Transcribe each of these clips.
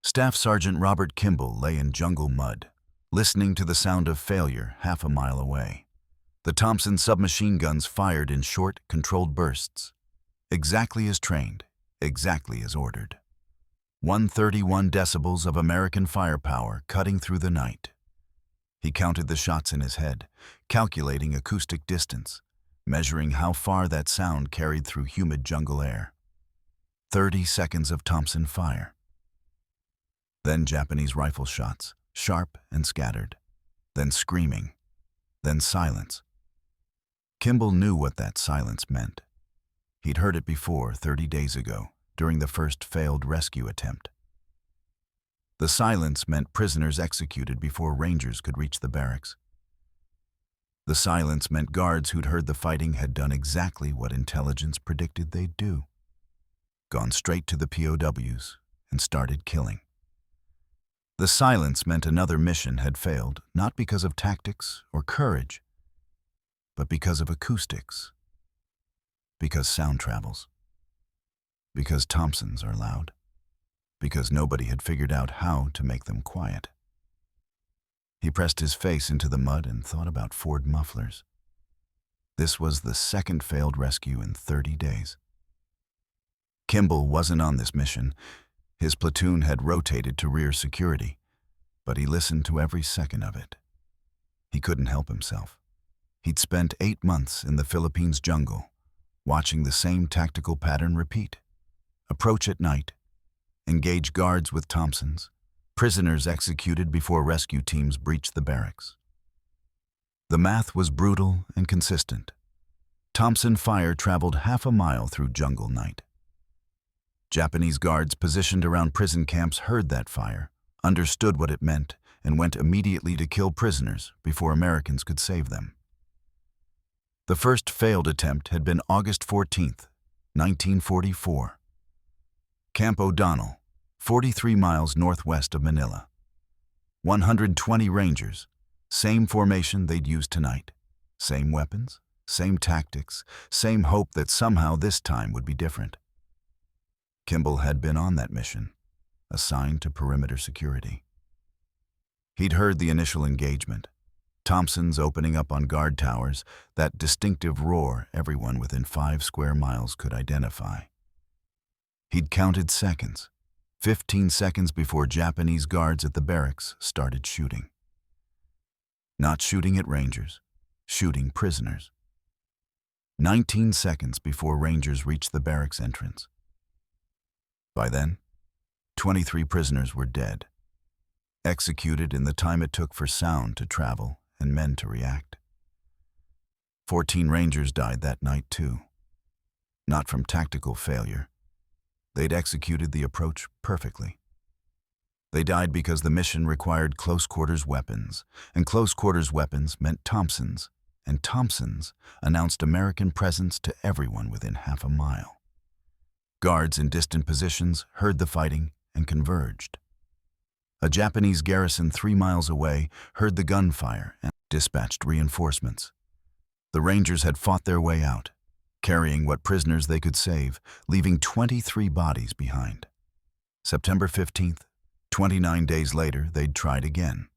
Staff Sergeant Robert Kimball lay in jungle mud, listening to the sound of failure half a mile away. The Thompson submachine guns fired in short, controlled bursts, exactly as trained, exactly as ordered. 131 decibels of American firepower cutting through the night. He counted the shots in his head, calculating acoustic distance, measuring how far that sound carried through humid jungle air. 30 seconds of Thompson fire. Then Japanese rifle shots, sharp and scattered. Then screaming. Then silence. Kimball knew what that silence meant. He'd heard it before 30 days ago, during the first failed rescue attempt. The silence meant prisoners executed before Rangers could reach the barracks. The silence meant guards who'd heard the fighting had done exactly what intelligence predicted they'd do. Gone straight to the POWs and started killing. The silence meant another mission had failed, not because of tactics or courage, but because of acoustics, because sound travels, because Thompsons are loud, because nobody had figured out how to make them quiet. He pressed his face into the mud and thought about Ford mufflers. This was the second failed rescue in 30 days. Kimball wasn't on this mission. His platoon had rotated to rear security, but he listened to every second of it. He couldn't help himself. He'd spent 8 months in the Philippines jungle, watching the same tactical pattern repeat. Approach at night, engage guards with Thompsons, prisoners executed before rescue teams breached the barracks. The math was brutal and consistent. Thompson fire traveled half a mile through jungle night. Japanese guards positioned around prison camps heard that fire, understood what it meant, and went immediately to kill prisoners before Americans could save them. The first failed attempt had been August 14, 1944. Camp O'Donnell, 43 miles northwest of Manila. 120 Rangers, same formation they'd use tonight. Same weapons, same tactics, same hope that somehow this time would be different. Kimball had been on that mission, assigned to perimeter security. He'd heard the initial engagement, Thompsons opening up on guard towers, that distinctive roar everyone within 5 square miles could identify. He'd counted seconds, 15 seconds before Japanese guards at the barracks started shooting. Not shooting at Rangers, shooting prisoners. 19 seconds before Rangers reached the barracks entrance. By then, 23 prisoners were dead, executed in the time it took for sound to travel and men to react. 14 Rangers died that night too. Not from tactical failure. They'd executed the approach perfectly. They died because the mission required close-quarters weapons, and close-quarters weapons meant Thompsons, and Thompsons announced American presence to everyone within half a mile. Guards in distant positions heard the fighting and converged. A Japanese garrison 3 miles away heard the gunfire and dispatched reinforcements. The Rangers had fought their way out, carrying what prisoners they could save, leaving 23 bodies behind. September 15th, 29 days later, they'd tried again.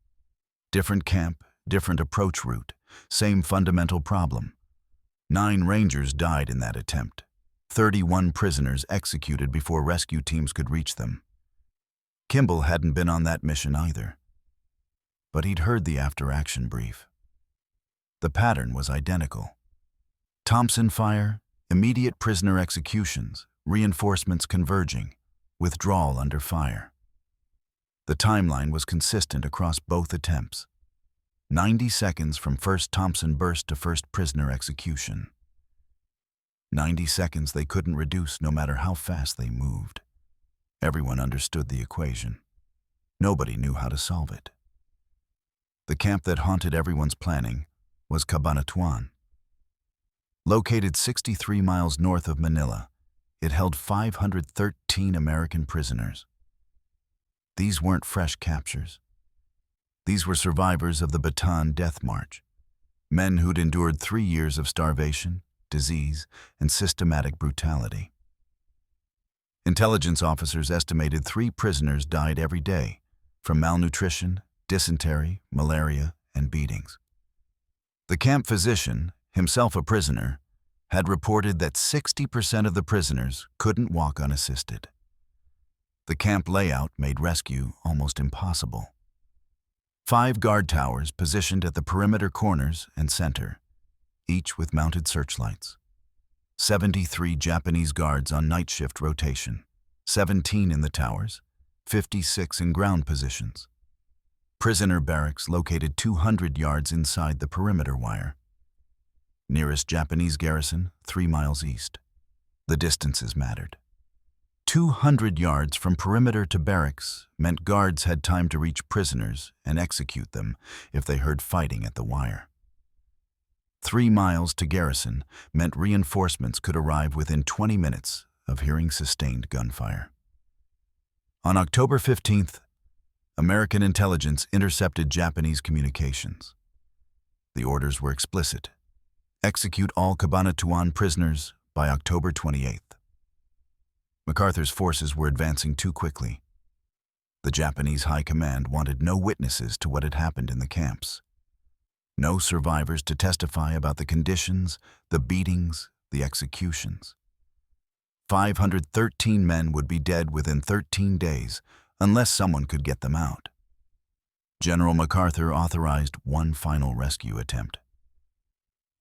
Different camp, different approach route, same fundamental problem. 9 Rangers died in that attempt. 31 prisoners executed before rescue teams could reach them. Kimball hadn't been on that mission either, but he'd heard the after-action brief. The pattern was identical. Thompson fire, immediate prisoner executions, reinforcements converging, withdrawal under fire. The timeline was consistent across both attempts. 90 seconds from first Thompson burst to first prisoner execution. 90 seconds they couldn't reduce no matter how fast they moved. Everyone understood the equation. Nobody knew how to solve it. The camp that haunted everyone's planning was Cabanatuan. Located 63 miles north of Manila, it held 513 American prisoners. These weren't fresh captures. These were survivors of the Bataan Death March, men who'd endured 3 years of starvation, disease, and systematic brutality. Intelligence officers estimated 3 prisoners died every day from malnutrition, dysentery, malaria, and beatings. The camp physician, himself a prisoner, had reported that 60% of the prisoners couldn't walk unassisted. The camp layout made rescue almost impossible. 5 guard towers positioned at the perimeter corners and center, each with mounted searchlights. 73 Japanese guards on night shift rotation, 17 in the towers, 56 in ground positions. Prisoner barracks located 200 yards inside the perimeter wire. Nearest Japanese garrison, 3 miles east. The distances mattered. 200 yards from perimeter to barracks meant guards had time to reach prisoners and execute them if they heard fighting at the wire. 3 miles to garrison meant reinforcements could arrive within 20 minutes of hearing sustained gunfire. On October 15th, American intelligence intercepted Japanese communications. The orders were explicit: execute all Cabanatuan prisoners by October 28th. MacArthur's forces were advancing too quickly. The Japanese High Command wanted no witnesses to what had happened in the camps. No survivors to testify about the conditions, the beatings, the executions. 513 men would be dead within 13 days unless someone could get them out. General MacArthur authorized one final rescue attempt.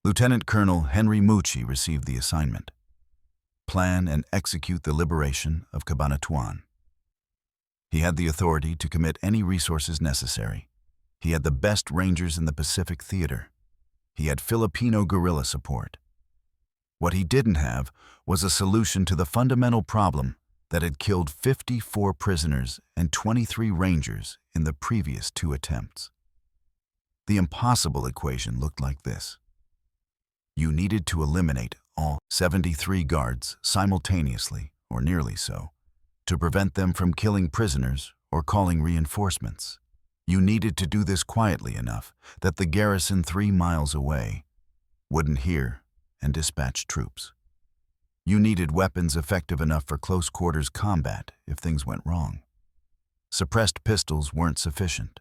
Lieutenant Colonel Henry Mucci received the assignment: plan and execute the liberation of Cabanatuan. He had the authority to commit any resources necessary. He had the best rangers in the Pacific Theater. He had Filipino guerrilla support. What he didn't have was a solution to the fundamental problem that had killed 54 prisoners and 23 rangers in the previous 2 attempts. The impossible equation looked like this. You needed to eliminate all 73 guards simultaneously, or nearly so, to prevent them from killing prisoners or calling reinforcements. You needed to do this quietly enough that the garrison 3 miles away wouldn't hear and dispatch troops. You needed weapons effective enough for close quarters combat if things went wrong. Suppressed pistols weren't sufficient.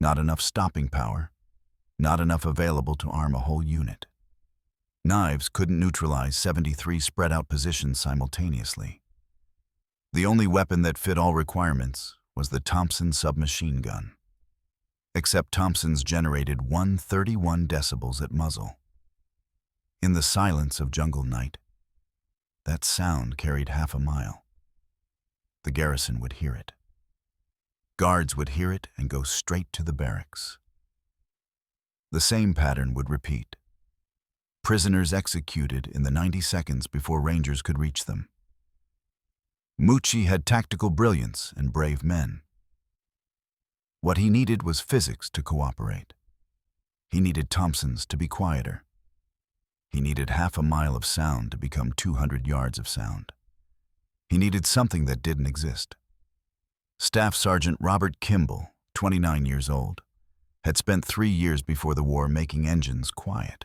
Not enough stopping power, not enough available to arm a whole unit. Knives couldn't neutralize 73 spread-out positions simultaneously. The only weapon that fit all requirements was the Thompson submachine gun. Except Thompson's generated 131 decibels at muzzle. In the silence of jungle night, that sound carried half a mile. The garrison would hear it. Guards would hear it and go straight to the barracks. The same pattern would repeat. Prisoners executed in the 90 seconds before rangers could reach them. Mucci had tactical brilliance and brave men. What he needed was physics to cooperate. He needed Thompsons to be quieter. He needed half a mile of sound to become 200 yards of sound. He needed something that didn't exist. Staff Sergeant Robert Kimball, 29 years old, had spent 3 years before the war making engines quiet.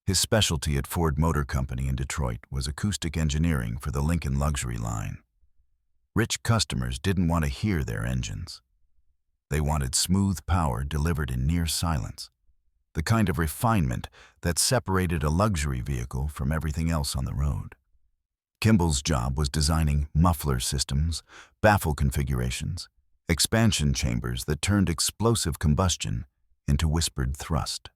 His specialty at Ford Motor Company in Detroit was acoustic engineering for the Lincoln luxury line. Rich customers didn't want to hear their engines. They wanted smooth power delivered in near silence, the kind of refinement that separated a luxury vehicle from everything else on the road. Kimball's job was designing muffler systems, baffle configurations, expansion chambers that turned explosive combustion into whispered thrust.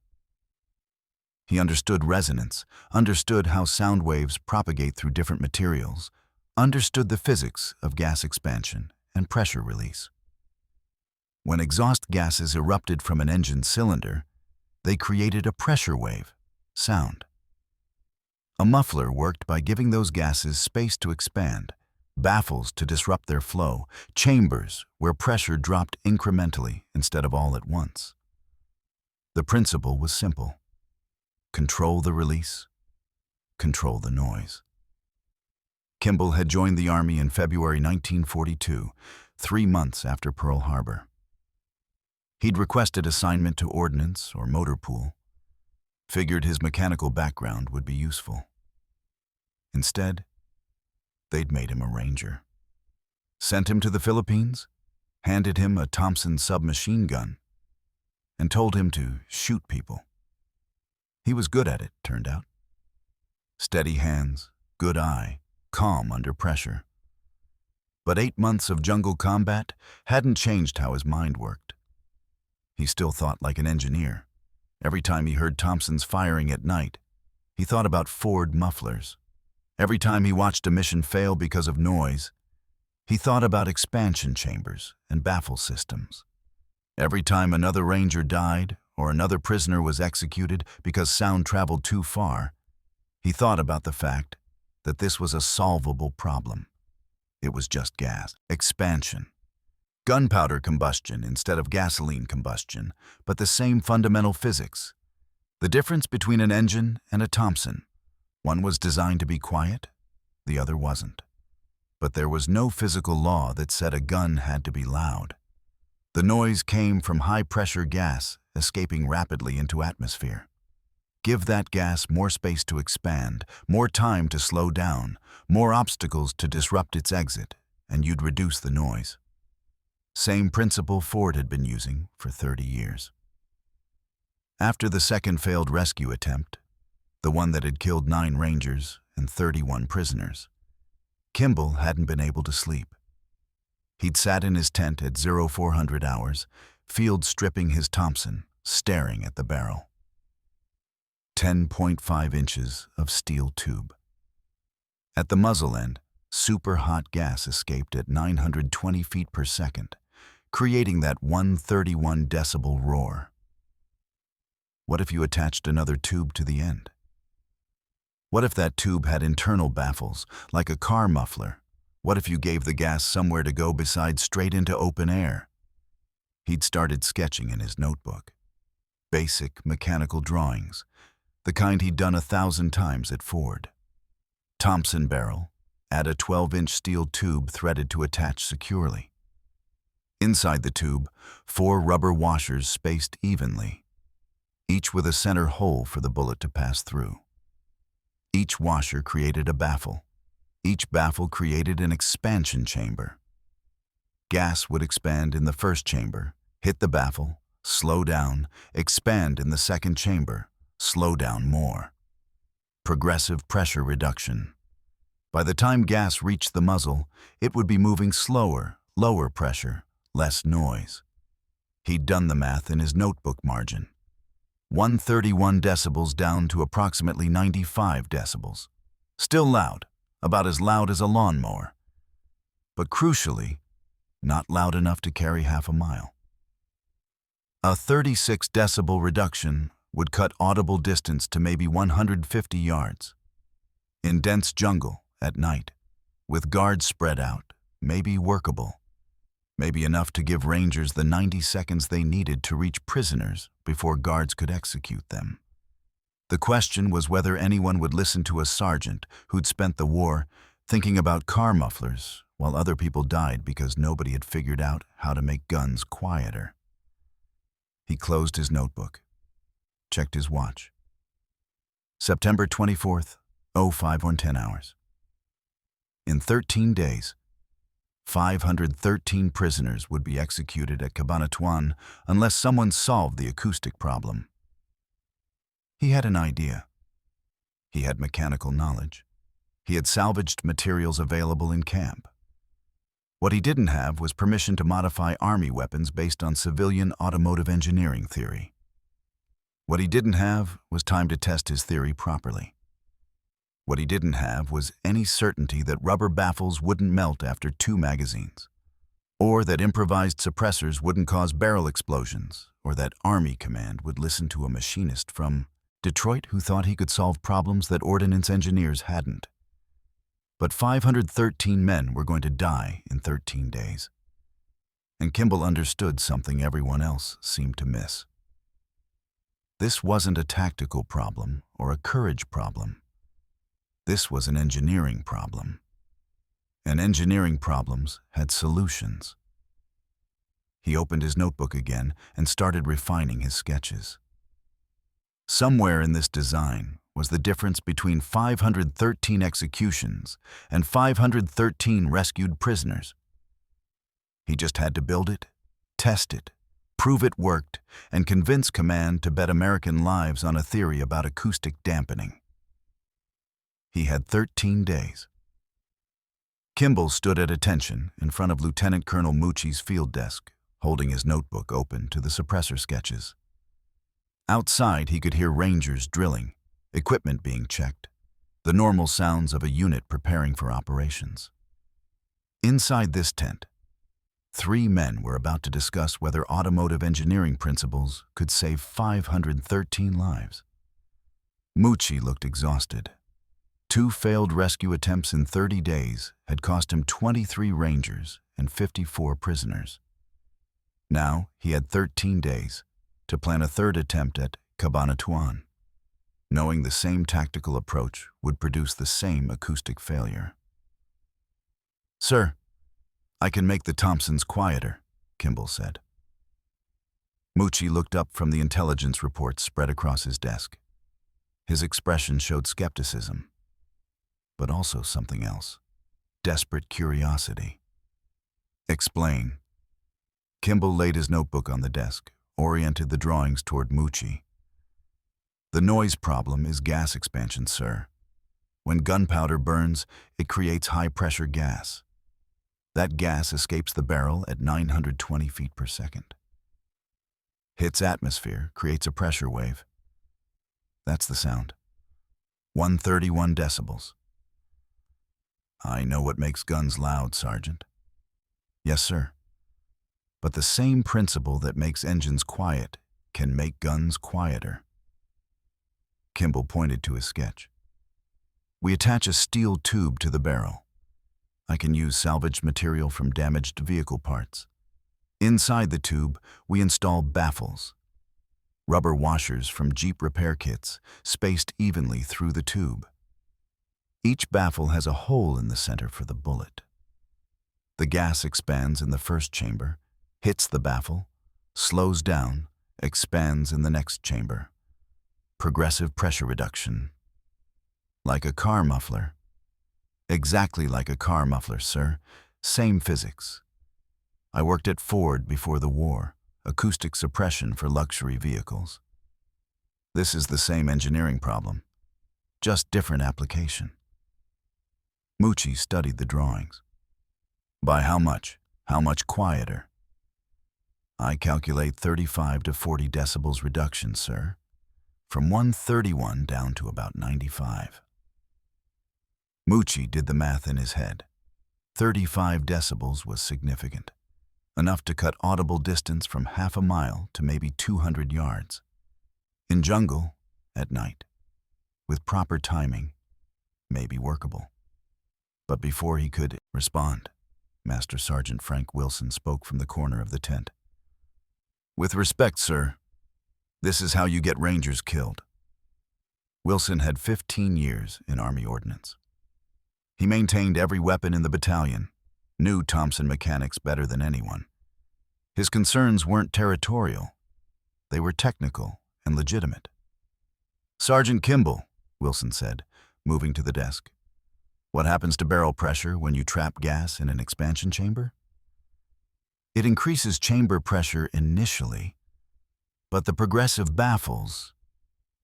He understood resonance, understood how sound waves propagate through different materials, understood the physics of gas expansion and pressure release. When exhaust gases erupted from an engine cylinder, they created a pressure wave, sound. A muffler worked by giving those gases space to expand, baffles to disrupt their flow, chambers where pressure dropped incrementally instead of all at once. The principle was simple. Control the release, control the noise. Kimball had joined the Army in February 1942, 3 months after Pearl Harbor. He'd requested assignment to ordnance or motor pool, figured his mechanical background would be useful. Instead, They'd made him a ranger. Sent him to the Philippines, handed him a Thompson submachine gun, and told him to shoot people. He was good at it, turned out. Steady hands, good eye, calm under pressure. But 8 months of jungle combat hadn't changed how his mind worked. He still thought like an engineer. Every time he heard Thompson's firing at night, he thought about Ford mufflers. Every time he watched a mission fail because of noise, he thought about expansion chambers and baffle systems. Every time another ranger died or another prisoner was executed because sound traveled too far, he thought about the fact that this was a solvable problem. It was just gas. Expansion. Gunpowder combustion instead of gasoline combustion, but the same fundamental physics. The difference between an engine and a Thompson. One was designed to be quiet, the other wasn't. But there was no physical law that said a gun had to be loud. The noise came from high-pressure gas escaping rapidly into atmosphere. Give that gas more space to expand, more time to slow down, more obstacles to disrupt its exit, and you'd reduce the noise. Same principle Ford had been using for 30 years. After the second failed rescue attempt, the one that had killed 9 rangers and 31 prisoners, Kimball hadn't been able to sleep. He'd sat in his tent at 0400 hours, field stripping his Thompson, staring at the barrel. 10.5 inches of steel tube. At the muzzle end, super hot gas escaped at 920 feet per second, creating that 131 decibel roar. What if you attached another tube to the end? What if that tube had internal baffles, like a car muffler? What if you gave the gas somewhere to go besides straight into open air? He'd started sketching in his notebook. Basic mechanical drawings, the kind he'd done 1,000 times at Ford. Thompson barrel, add a 12-inch steel tube threaded to attach securely. Inside the tube, 4 rubber washers spaced evenly, each with a center hole for the bullet to pass through. Each washer created a baffle. Each baffle created an expansion chamber. Gas would expand in the first chamber, hit the baffle, slow down, expand in the second chamber, slow down more. Progressive pressure reduction. By the time gas reached the muzzle, it would be moving slower, lower pressure, less noise. He'd done the math in his notebook margin. 131 decibels down to approximately 95 decibels. Still loud, about as loud as a lawnmower. But crucially, not loud enough to carry half a mile. A 36 decibel reduction would cut audible distance to maybe 150 yards. In dense jungle, at night, with guards spread out, maybe workable. Maybe enough to give rangers the 90 seconds they needed to reach prisoners before guards could execute them. The question was whether anyone would listen to a sergeant who'd spent the war thinking about car mufflers while other people died because nobody had figured out how to make guns quieter. He closed his notebook, checked his watch. September 24th, 05:10 hours. In 13 days, 513 prisoners would be executed at Cabanatuan unless someone solved the acoustic problem. He had an idea. He had mechanical knowledge. He had salvaged materials available in camp. What he didn't have was permission to modify army weapons based on civilian automotive engineering theory. What he didn't have was time to test his theory properly. What he didn't have was any certainty that rubber baffles wouldn't melt after 2 magazines, or that improvised suppressors wouldn't cause barrel explosions, or that Army Command would listen to a machinist from Detroit who thought he could solve problems that ordnance engineers hadn't. But 513 men were going to die in 13 days. And Kimball understood something everyone else seemed to miss. This wasn't a tactical problem or a courage problem. This was an engineering problem. And engineering problems had solutions. He opened his notebook again and started refining his sketches. Somewhere in this design was the difference between 513 executions and 513 rescued prisoners. He just had to build it, test it, prove it worked, and convince command to bet American lives on a theory about acoustic dampening. He had 13 days. Kimball stood at attention in front of Lieutenant Colonel Mucci's field desk, holding his notebook open to the suppressor sketches. Outside, he could hear Rangers drilling, equipment being checked, the normal sounds of a unit preparing for operations. Inside this tent, 3 men were about to discuss whether automotive engineering principles could save 513 lives. Mucci looked exhausted. 2 failed rescue attempts in 30 days had cost him 23 Rangers and 54 prisoners. Now he had 13 days to plan a 3rd attempt at Cabanatuan, knowing the same tactical approach would produce the same acoustic failure. "Sir, I can make the Thompsons quieter," Kimball said. Mucci looked up from the intelligence reports spread across his desk. His expression showed skepticism, but also something else, desperate curiosity. "Explain." Kimball laid his notebook on the desk, oriented the drawings toward Mucci. "The noise problem is gas expansion, sir. When gunpowder burns, it creates high-pressure gas. That gas escapes the barrel at 920 feet per second. Hits atmosphere, creates a pressure wave. That's the sound. 131 decibels. I know what makes guns loud, Sergeant." "Yes, sir. But the same principle that makes engines quiet can make guns quieter." Kimball pointed to his sketch. "We attach a steel tube to the barrel. I can use salvaged material from damaged vehicle parts. Inside the tube, we install baffles, rubber washers from Jeep repair kits, spaced evenly through the tube. Each baffle has a hole in the center for the bullet. The gas expands in the first chamber, hits the baffle, slows down, expands in the next chamber. Progressive pressure reduction. Like a car muffler." "Exactly like a car muffler, sir. Same physics. I worked at Ford before the war, acoustic suppression for luxury vehicles. This is the same engineering problem, just different application." Mucci studied the drawings. "By how much? How much quieter?" "I calculate 35 to 40 decibels reduction, sir. From 131 down to about 95. Mucci did the math in his head. 35 decibels was significant, enough to cut audible distance from half a mile to maybe 200 yards. In jungle, at night, with proper timing, may be workable. But before he could respond, Master Sergeant Frank Wilson spoke from the corner of the tent. "With respect, sir, this is how you get Rangers killed." Wilson had 15 years in Army Ordnance. He maintained every weapon in the battalion, knew Thompson mechanics better than anyone. His concerns weren't territorial. They were technical and legitimate. "Sergeant Kimball," Wilson said, moving to the desk, "what happens to barrel pressure when you trap gas in an expansion chamber?" "It increases chamber pressure initially, but the progressive baffles..."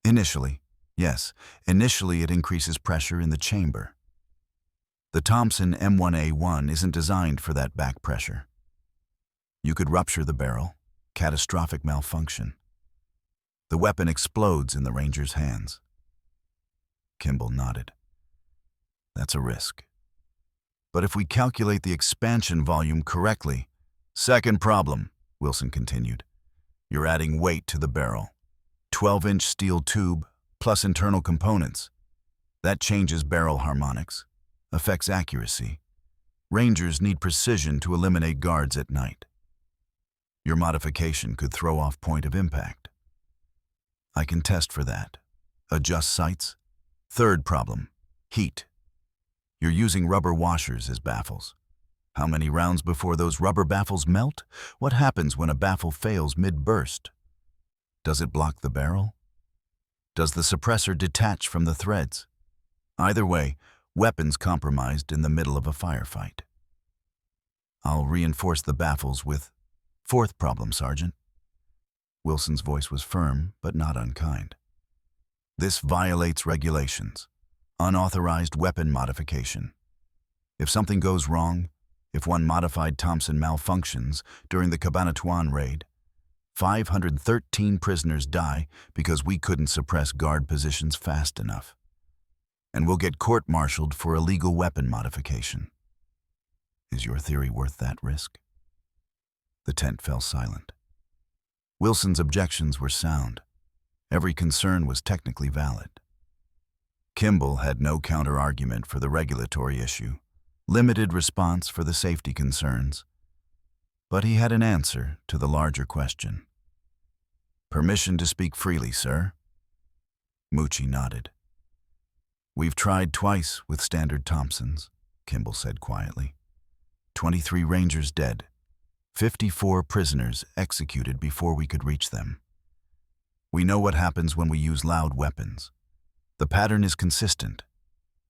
"Initially, yes. Initially it increases pressure in the chamber. The Thompson M1A1 isn't designed for that back pressure. You could rupture the barrel, catastrophic malfunction. The weapon explodes in the Ranger's hands." Kimball nodded. "That's a risk. But if we calculate the expansion volume correctly..." "Second problem," Wilson continued. "You're adding weight to the barrel. 12-inch steel tube plus internal components. That changes barrel harmonics, affects accuracy. Rangers need precision to eliminate guards at night. Your modification could throw off point of impact. I can test for that. Adjust sights. Third problem, heat. You're using rubber washers as baffles. How many rounds before those rubber baffles melt? What happens when a baffle fails mid-burst? Does it block the barrel? Does the suppressor detach from the threads? Either way, weapons compromised in the middle of a firefight. I'll reinforce the baffles with fourth problem, Sergeant. Wilson's voice was firm, but not unkind. This violates regulations. Unauthorized weapon modification. If something goes wrong, if one modified Thompson malfunctions during the Cabanatuan raid, 513 prisoners die because we couldn't suppress guard positions fast enough. And we'll get court-martialed for illegal weapon modification. Is your theory worth that risk? The tent fell silent. Wilson's objections were sound. Every concern was technically valid. Kimball had no counter-argument for the regulatory issue, limited response for the safety concerns, but he had an answer to the larger question. Permission to speak freely, sir? Moochie nodded. We've tried twice with standard Thompsons, Kimball said quietly. 23 Rangers dead, 54 prisoners executed before we could reach them. We know what happens when we use loud weapons. The pattern is consistent.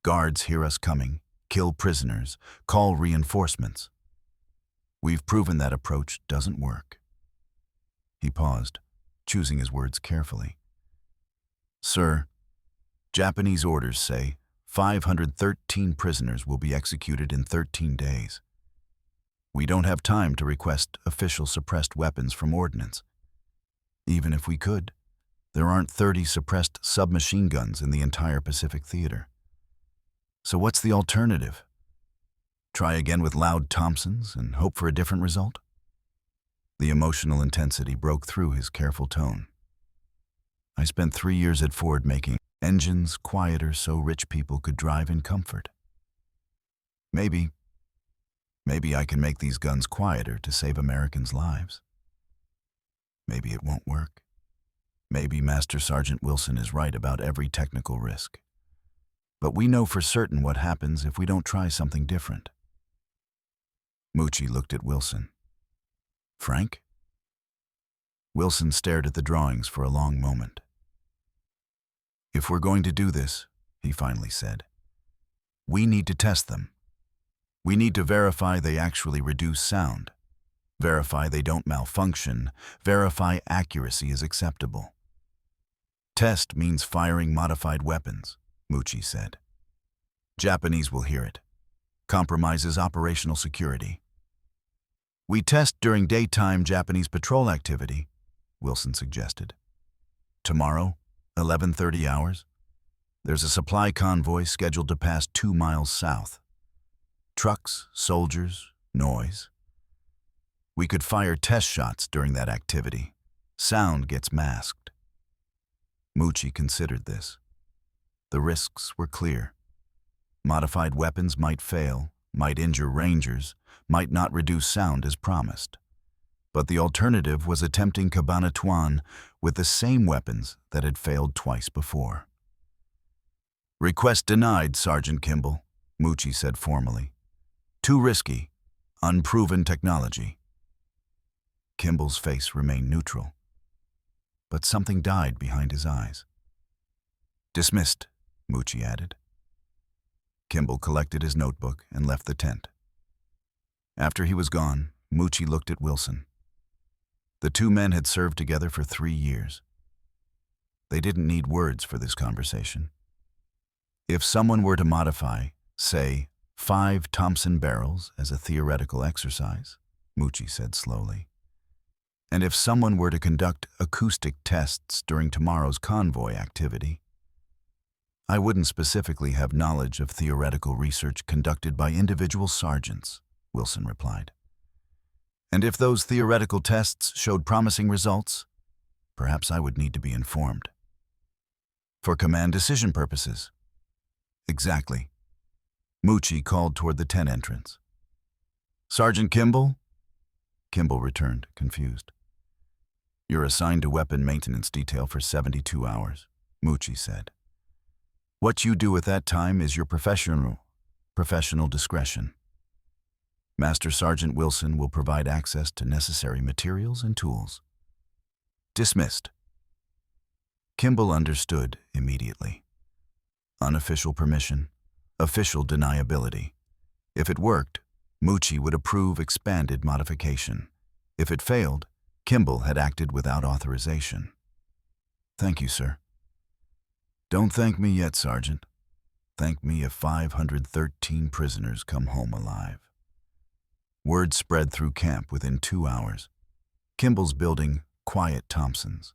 Guards hear us coming, kill prisoners, call reinforcements. We've proven that approach doesn't work. He paused, choosing his words carefully. Sir, Japanese orders say 513 prisoners will be executed in 13 days. We don't have time to request official suppressed weapons from ordnance. Even if we could, there aren't 30 suppressed submachine guns in the entire Pacific Theater. So what's the alternative? Try again with loud Thompsons and hope for a different result? The emotional intensity broke through his careful tone. I spent 3 years at Ford making engines quieter so rich people could drive in comfort. Maybe I can make these guns quieter to save Americans' lives. Maybe it won't work. Maybe Master Sergeant Wilson is right about every technical risk. But we know for certain what happens if we don't try something different. Moochie looked at Wilson. Frank? Wilson stared at the drawings for a long moment. If we're going to do this, he finally said, we need to test them. We need to verify they actually reduce sound, verify they don't malfunction, verify accuracy is acceptable. Test means firing modified weapons, Moochie said. Japanese will hear it. Compromises operational security. We test during daytime Japanese patrol activity, Wilson suggested. Tomorrow, 11:30 hours, there's a supply convoy scheduled to pass 2 miles south. Trucks, soldiers, noise. We could fire test shots during that activity. Sound gets masked. Moochie considered this. The risks were clear. Modified weapons might fail, might injure Rangers, might not reduce sound as promised. But the alternative was attempting Cabanatuan with the same weapons that had failed twice before. Request denied, Sergeant Kimball, Moochie said formally. Too risky, unproven technology. Kimball's face remained neutral, but something died behind his eyes. Dismissed, Moochie added. Kimball collected his notebook and left the tent. After he was gone, Moochie looked at Wilson. The two men had served together for 3 years. They didn't need words for this conversation. If someone were to modify, say, 5 Thompson barrels as a theoretical exercise, Moochie said slowly, and if someone were to conduct acoustic tests during tomorrow's convoy activity, I wouldn't specifically have knowledge of theoretical research conducted by individual sergeants, Wilson replied. And if those theoretical tests showed promising results, perhaps I would need to be informed. For command decision purposes. Exactly. Moochie called toward the tent entrance. Sergeant Kimball? Kimball returned, confused. You're assigned to weapon maintenance detail for 72 hours, Moochie said. What you do at that time is your professional discretion. Master Sergeant Wilson will provide access to necessary materials and tools. Dismissed. Kimball understood immediately. Unofficial permission, official deniability. If it worked, Mucci would approve expanded modification. If it failed, Kimball had acted without authorization. "Thank you, sir." "Don't thank me yet, Sergeant. Thank me if 513 prisoners come home alive." Word spread through camp within 2 hours. Kimball's building quiet Thompsons.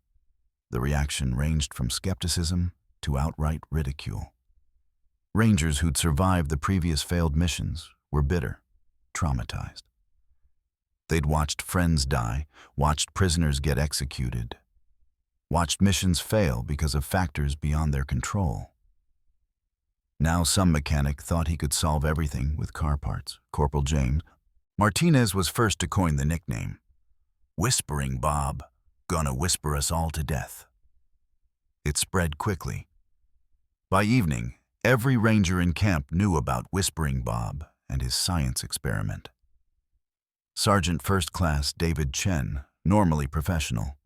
The reaction ranged from skepticism to outright ridicule. Rangers who'd survived the previous failed missions were bitter, traumatized. They'd watched friends die, watched prisoners get executed, watched missions fail because of factors beyond their control. Now some mechanic thought he could solve everything with car parts. Corporal James Martinez was first to coin the nickname. "Whispering Bob, gonna whisper us all to death." It spread quickly. By evening, every ranger in camp knew about Whispering Bob and his science experiment. Sergeant First Class David Chen, normally professional,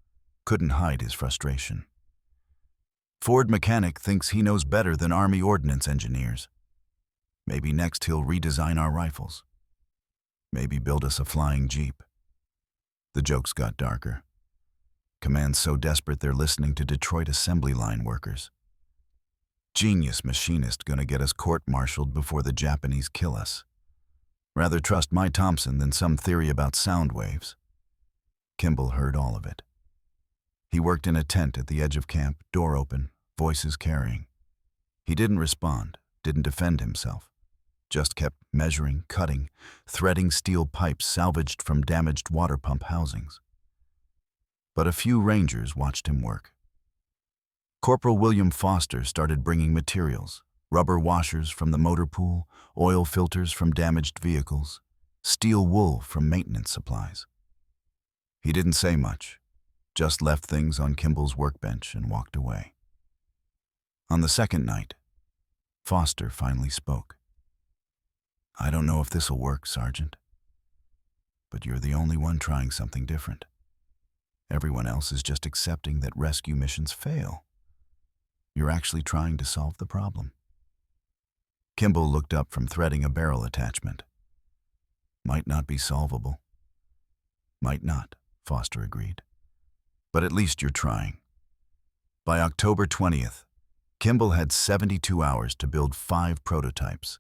couldn't hide his frustration. "Ford mechanic thinks he knows better than Army ordnance engineers. Maybe next he'll redesign our rifles. Maybe build us a flying Jeep." The jokes got darker. Command's so desperate they're listening to Detroit assembly line workers. "Genius machinist gonna get us court-martialed before the Japanese kill us. Rather trust my Thompson than some theory about sound waves." Kimball heard all of it. He worked in a tent at the edge of camp, door open, voices carrying. He didn't respond, didn't defend himself, just kept measuring, cutting, threading steel pipes salvaged from damaged water pump housings. But a few rangers watched him work. Corporal William Foster started bringing materials, rubber washers from the motor pool, oil filters from damaged vehicles, steel wool from maintenance supplies. He didn't say much, just left things on Kimball's workbench and walked away. On the second night, Foster finally spoke. "I don't know if this'll work, Sergeant, but you're the only one trying something different. Everyone else is just accepting that rescue missions fail. You're actually trying to solve the problem." Kimball looked up from threading a barrel attachment. "Might not be solvable." "Might not," Foster agreed. "But at least you're trying." By October 20th, Kimball had 72 hours to build 5 prototypes,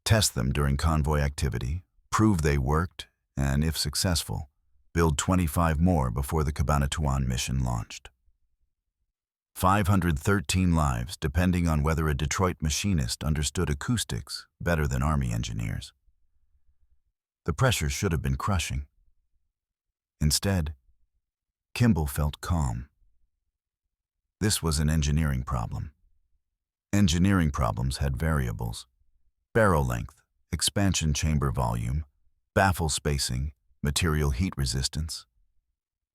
test them during convoy activity, prove they worked, and, if successful, build 25 more before the Cabanatuan mission launched. 513 lives, depending on whether a Detroit machinist understood acoustics better than Army engineers. The pressure should have been crushing. Instead, Kimball felt calm. This was an engineering problem. Engineering problems had variables: barrel length, expansion chamber volume, baffle spacing, material heat resistance.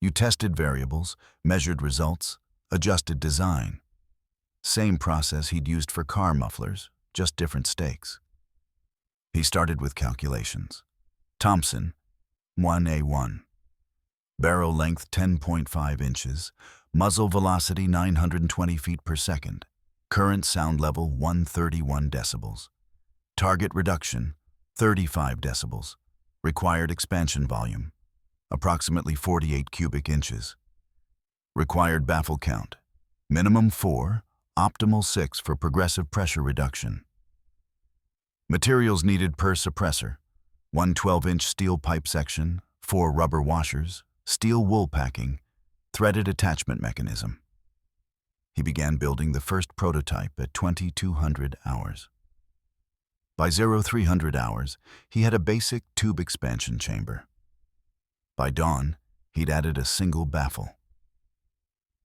You tested variables, measured results, adjusted design. Same process he'd used for car mufflers, just different stakes. He started with calculations. Thompson, 1A1. Barrel length 10.5 inches, muzzle velocity 920 feet per second, current sound level 131 decibels. Target reduction, 35 decibels. Required expansion volume, approximately 48 cubic inches. Required baffle count, minimum 4, optimal 6 for progressive pressure reduction. Materials needed per suppressor: 1 12-inch steel pipe section, 4 rubber washers, steel wool packing, threaded attachment mechanism. He began building the first prototype at 2200 hours. By 0300 hours, he had a basic tube expansion chamber. By dawn, he'd added a single baffle.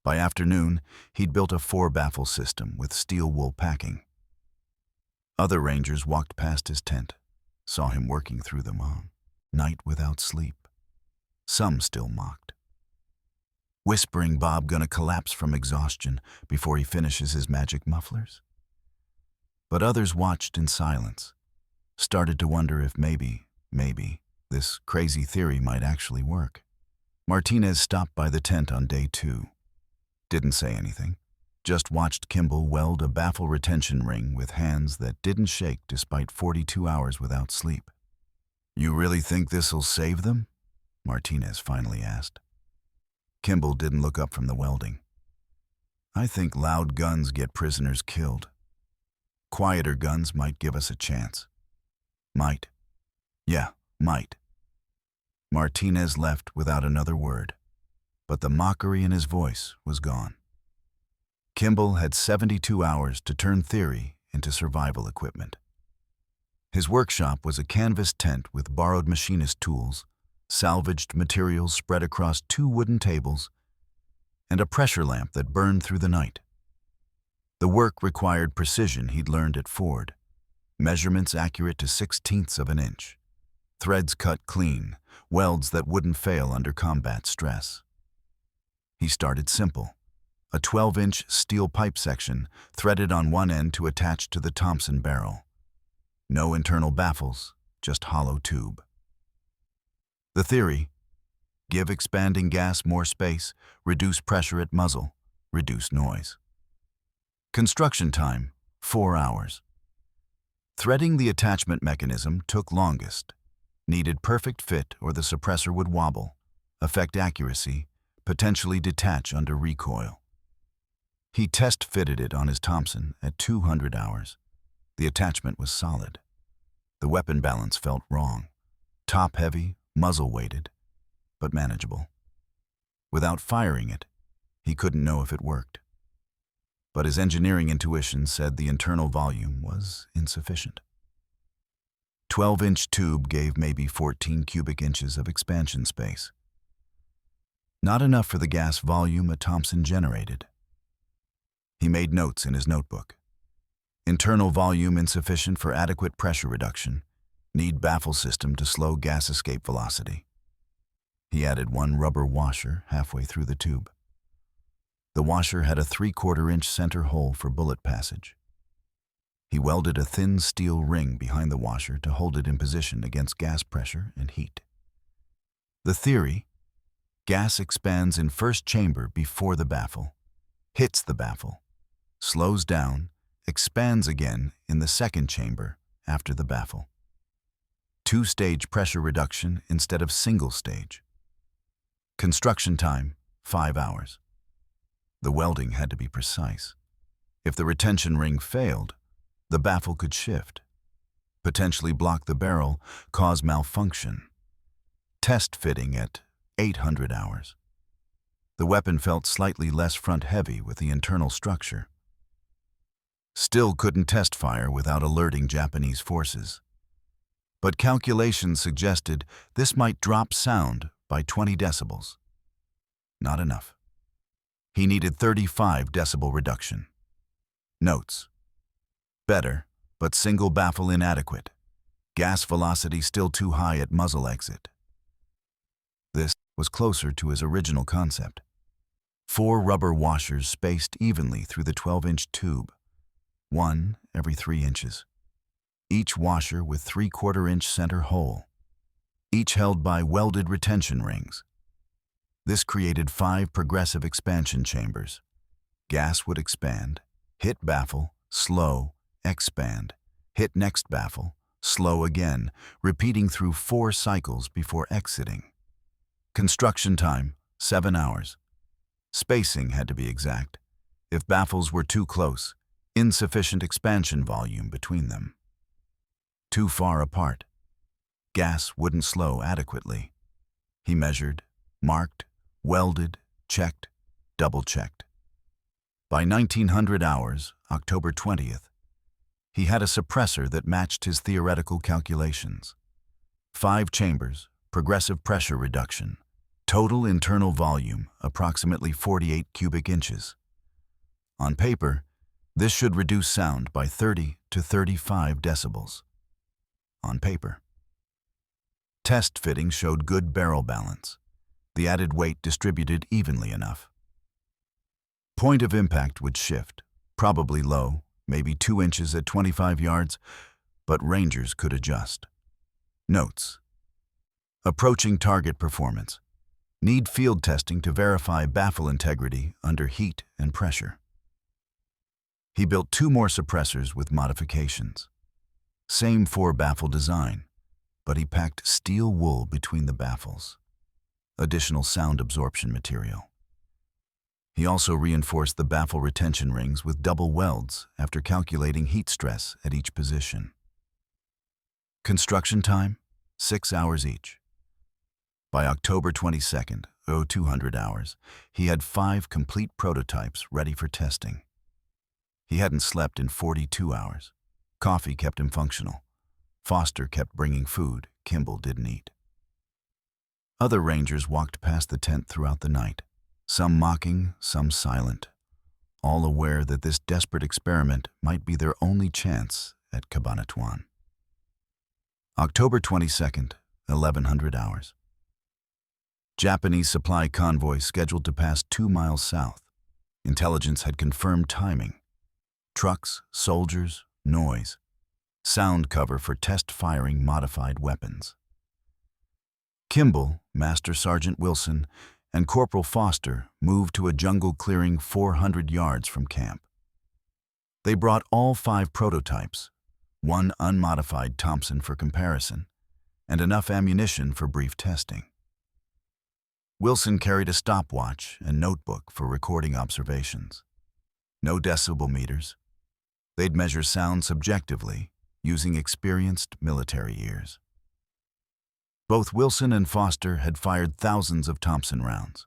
By afternoon, he'd built a 4-baffle system with steel wool packing. Other rangers walked past his tent, saw him working through them all, night without sleep. Some still mocked. Whispering Bob gonna collapse from exhaustion before he finishes his magic mufflers? But others watched in silence, started to wonder if maybe, this crazy theory might actually work. Martinez stopped by the tent on day 2. Didn't say anything, just watched Kimball weld a baffle retention ring with hands that didn't shake despite 42 hours without sleep. "You really think this'll save them?" Martinez finally asked. Kimball didn't look up from the welding. "I think loud guns get prisoners killed. Quieter guns might give us a chance." "Might." "Yeah, might." Martinez left without another word, but the mockery in his voice was gone. Kimball had 72 hours to turn theory into survival equipment. His workshop was a canvas tent with borrowed machinist tools, salvaged materials spread across 2 wooden tables, and a pressure lamp that burned through the night. The work required precision he'd learned at Ford, measurements accurate to 1/16 of an inch, threads cut clean, welds that wouldn't fail under combat stress. He started simple. A 12-inch steel pipe section threaded on one end to attach to the Thompson barrel. No internal baffles, just hollow tube. The theory: give expanding gas more space, reduce pressure at muzzle, reduce noise. Construction time, 4 hours. Threading the attachment mechanism took longest. Needed perfect fit or the suppressor would wobble, affect accuracy, potentially detach under recoil. He test-fitted it on his Thompson at 200 hours. The attachment was solid. The weapon balance felt wrong. Top-heavy, muzzle-weighted, but manageable. Without firing it, he couldn't know if it worked. But his engineering intuition said the internal volume was insufficient. 12-inch tube gave maybe 14 cubic inches of expansion space. Not enough for the gas volume a Thompson generated. He made notes in his notebook. Internal volume insufficient for adequate pressure reduction. Need baffle system to slow gas escape velocity. He added 1 rubber washer halfway through the tube. The washer had a 3/4 inch center hole for bullet passage. He welded a thin steel ring behind the washer to hold it in position against gas pressure and heat. The theory: gas expands in first chamber before the baffle, hits the baffle, slows down, expands again in the second chamber after the baffle. 2-stage pressure reduction instead of single stage. Construction time, 5 hours. The welding had to be precise. If the retention ring failed, the baffle could shift, potentially block the barrel, cause malfunction. Test fitting at 800 hours. The weapon felt slightly less front-heavy with the internal structure. Still couldn't test fire without alerting Japanese forces. But calculations suggested this might drop sound by 20 decibels. Not enough. He needed 35 decibel reduction. Notes: better, but single baffle inadequate. Gas velocity still too high at muzzle exit. This was closer to his original concept. 4 rubber washers spaced evenly through the 12-inch tube, 1 every 3 inches. Each washer with 3/4 inch center hole, each held by welded retention rings. This created 5 progressive expansion chambers. Gas would expand, hit baffle, slow, expand, hit next baffle, slow again, repeating through 4 cycles before exiting. Construction time, 7 hours. Spacing had to be exact. If baffles were too close, insufficient expansion volume between them. Too far apart, gas wouldn't slow adequately. He measured, marked, welded, checked, double-checked. By 1900 hours, October 20th, he had a suppressor that matched his theoretical calculations. 5 chambers, progressive pressure reduction, total internal volume approximately 48 cubic inches. On paper, this should reduce sound by 30 to 35 decibels. On paper. Test fitting showed good barrel balance. The added weight distributed evenly enough. Point of impact would shift, probably low, maybe 2 inches at 25 yards, but rangers could adjust. Notes: approaching target performance. Need field testing to verify baffle integrity under heat and pressure. He built 2 more suppressors with modifications. Same 4-baffle design, but he packed steel wool between the baffles. Additional sound absorption material. He also reinforced the baffle retention rings with double welds after calculating heat stress at each position. Construction time, 6 hours each. By October 22nd, 0200 hours, he had 5 complete prototypes ready for testing. He hadn't slept in 42 hours. Coffee kept him functional. Foster kept bringing food Kimball didn't eat. Other rangers walked past the tent throughout the night, some mocking, some silent, all aware that this desperate experiment might be their only chance at Cabanatuan. October 22nd, 1100 hours. Japanese supply convoy scheduled to pass 2 miles south. Intelligence had confirmed timing. Trucks, soldiers, noise. Sound cover for test firing modified weapons. Kimball, Master Sergeant Wilson, and Corporal Foster moved to a jungle clearing 400 yards from camp. They brought all 5 prototypes, 1 unmodified Thompson for comparison, and enough ammunition for brief testing. Wilson carried a stopwatch and notebook for recording observations. No decibel meters. They'd measure sound subjectively, using experienced military ears. Both Wilson and Foster had fired thousands of Thompson rounds.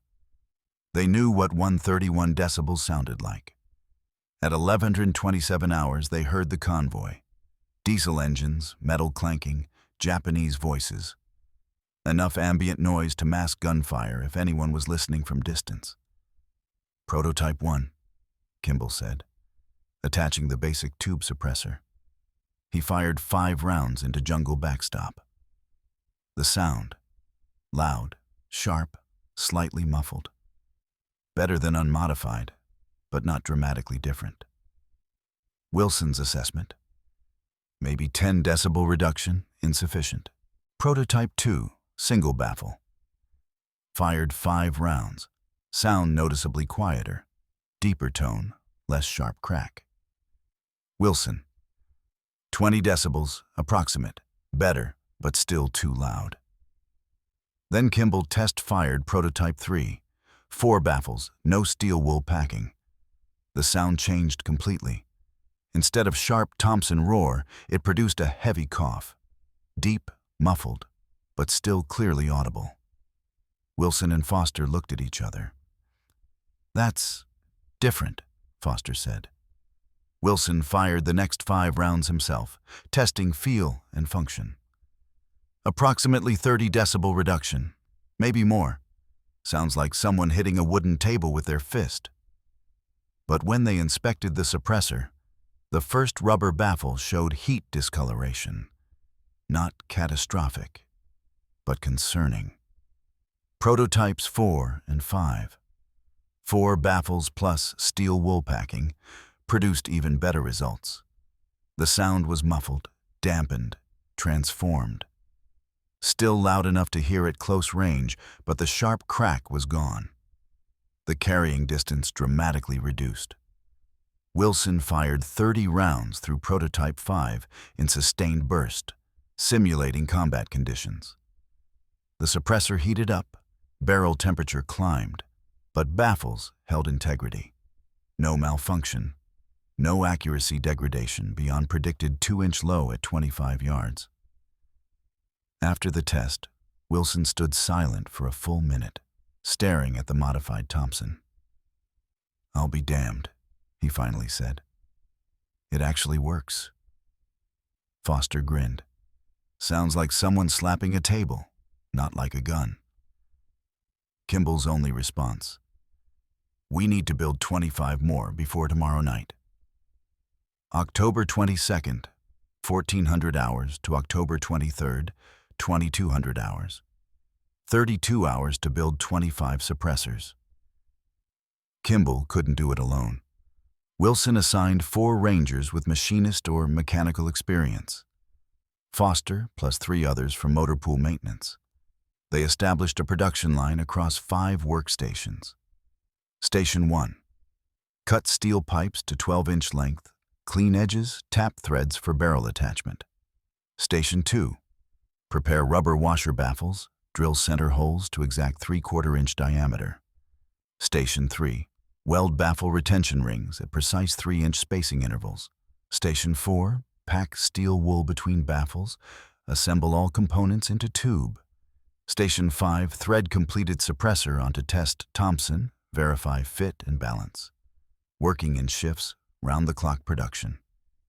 They knew what 131 decibels sounded like. At 1127 hours, they heard the convoy. Diesel engines, metal clanking, Japanese voices. Enough ambient noise to mask gunfire if anyone was listening from distance. Prototype 1, Kimball said, attaching the basic tube suppressor. He fired 5 rounds into jungle backstop. The sound, loud, sharp, slightly muffled. Better than unmodified, but not dramatically different. Wilson's assessment. Maybe 10 decibel reduction, insufficient. Prototype 2, single baffle. Fired 5 rounds. Sound noticeably quieter. Deeper tone, less sharp crack. Wilson. 20 decibels, approximate. Better, but still too loud. Then Kimball test-fired Prototype 3. 4 baffles, no steel wool packing. The sound changed completely. Instead of sharp Thompson roar, it produced a heavy cough. Deep, muffled, but still clearly audible. Wilson and Foster looked at each other. "That's different," Foster said. Wilson fired the next 5 rounds himself, testing feel and function. Approximately 30 decibel reduction, maybe more. Sounds like someone hitting a wooden table with their fist. But when they inspected the suppressor, the first rubber baffle showed heat discoloration. Not catastrophic, but concerning. Prototypes 4 and 5. 4 baffles plus steel wool packing produced even better results. The sound was muffled, dampened, transformed. Still loud enough to hear at close range, but the sharp crack was gone. The carrying distance dramatically reduced. Wilson fired 30 rounds through Prototype 5 in sustained burst, simulating combat conditions. The suppressor heated up, barrel temperature climbed, but baffles held integrity. No malfunction, no accuracy degradation beyond predicted 2-inch low at 25 yards. After the test, Wilson stood silent for a full minute, staring at the modified Thompson. "I'll be damned," he finally said. "It actually works." Foster grinned. "Sounds like someone slapping a table, not like a gun." Kimball's only response. "We need to build 25 more before tomorrow night." October 22nd, 1400 hours to October 23rd, 2200 hours. 32 hours to build 25 suppressors. Kimball couldn't do it alone. Wilson assigned 4 rangers with machinist or mechanical experience. Foster plus 3 others for motor pool maintenance. They established a production line across 5 workstations. Station 1. Cut steel pipes to 12-inch length, clean edges, tap threads for barrel attachment. Station 2. Prepare rubber washer baffles, drill center holes to exact 3/4-inch diameter. Station 3. Weld baffle retention rings at precise 3-inch spacing intervals. Station 4. Pack steel wool between baffles, assemble all components into tube. Station 5. Thread completed suppressor onto test Thompson, verify fit and balance. Working in shifts, round-the-clock production.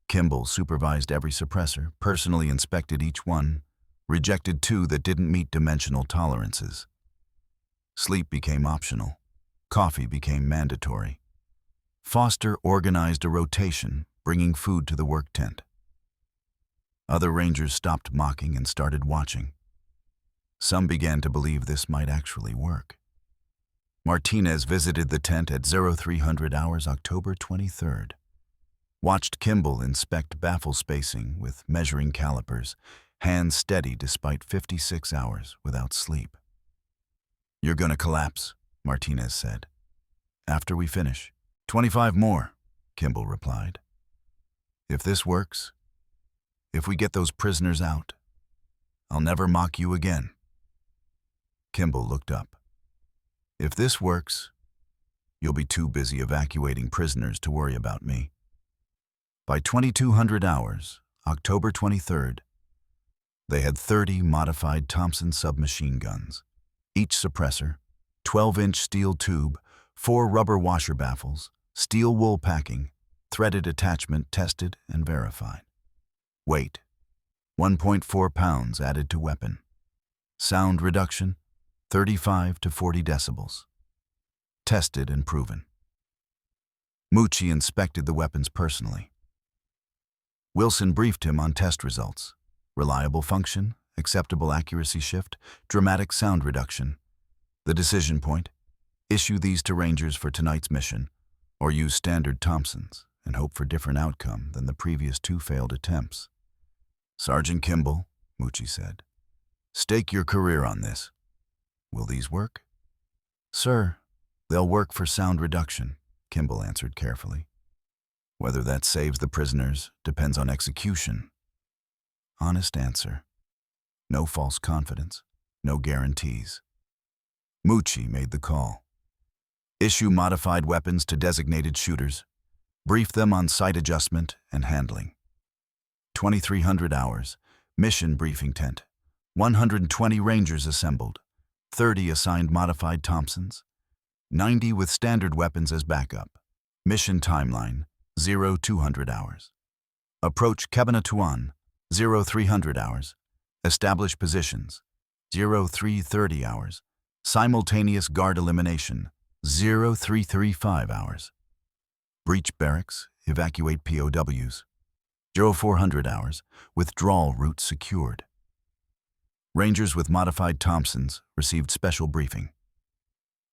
Kimball supervised every suppressor, personally inspected each one, rejected 2 that didn't meet dimensional tolerances. Sleep became optional. Coffee became mandatory. Foster organized a rotation, bringing food to the work tent. Other Rangers stopped mocking and started watching. Some began to believe this might actually work. Martinez visited the tent at 0300 hours October 23rd. Watched Kimball inspect baffle spacing with measuring calipers, hands steady despite 56 hours without sleep. "You're gonna collapse," Martinez said. "After we finish." 25 more, Kimball replied. "If this works, if we get those prisoners out, I'll never mock you again." Kimball looked up. "If this works, you'll be too busy evacuating prisoners to worry about me." By 2200 hours, October 23rd, they had 30 modified Thompson submachine guns, each suppressor, 12-inch steel tube, 4 rubber washer baffles, steel wool packing, threaded attachment tested and verified. Weight, 1.4 pounds added to weapon. Sound reduction, 35 to 40 decibels. Tested and proven. Mucci inspected the weapons personally. Wilson briefed him on test results: reliable function, acceptable accuracy shift, dramatic sound reduction. The decision point: issue these to Rangers for tonight's mission, or use standard Thompsons and hope for different outcome than the previous 2 failed attempts. "Sergeant Kimball," Mucci said, "stake your career on this. Will these work?" "Sir, they'll work for sound reduction," Kimball answered carefully. "Whether that saves the prisoners depends on execution." Honest answer. No false confidence, no guarantees. Mucci made the call. "Issue modified weapons to designated shooters. Brief them on sight adjustment and handling." 2300 hours, mission briefing tent. 120 Rangers assembled. 30 assigned modified Thompsons. 90 with standard weapons as backup. Mission timeline, 0200 hours. Approach Cabanatuan, 0300 hours. Establish positions, 0330 hours. Simultaneous guard elimination, 0335 hours. Breach barracks, evacuate POWs, 0400 hours. Withdrawal route secured. Rangers with modified Thompsons received special briefing.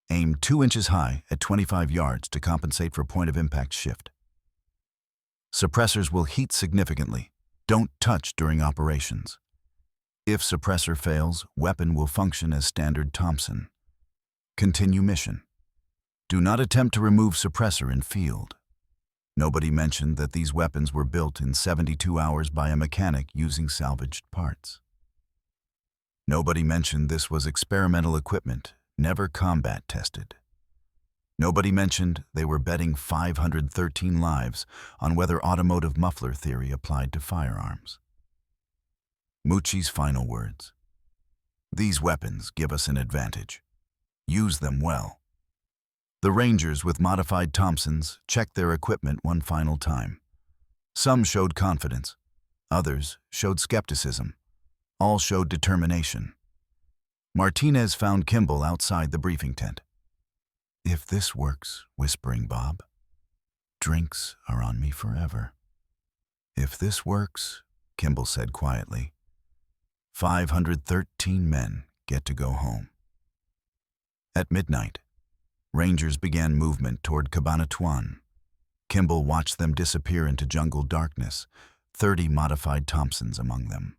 Aim 2 inches high at 25 yards to compensate for point of impact shift. Suppressors will heat significantly. Don't touch during operations. If suppressor fails, weapon will function as standard Thompson. Continue mission. Do not attempt to remove suppressor in field. Nobody mentioned that these weapons were built in 72 hours by a mechanic using salvaged parts. Nobody mentioned this was experimental equipment, never combat tested. Nobody mentioned they were betting 513 lives on whether automotive muffler theory applied to firearms. Mucci's final words: "These weapons give us an advantage. Use them well." The Rangers with modified Thompsons checked their equipment one final time. Some showed confidence. Others showed skepticism. All showed determination. Martinez found Kimball outside the briefing tent. "If this works," whispering Bob, "drinks are on me forever." "If this works," Kimball said quietly, 513 men get to go home. At midnight, Rangers began movement toward Cabanatuan. Kimball watched them disappear into jungle darkness, 30 modified Thompsons among them.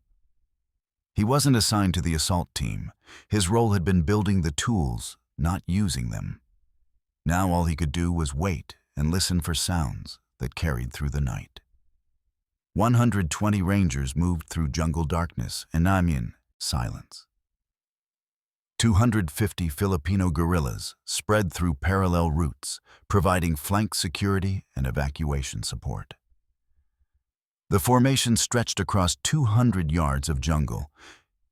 He wasn't assigned to the assault team. His role had been building the tools, not using them. Now all he could do was wait and listen for sounds that carried through the night. 120 rangers moved through jungle darkness and silence. 250 Filipino guerrillas spread through parallel routes, providing flank security and evacuation support. The formation stretched across 200 yards of jungle,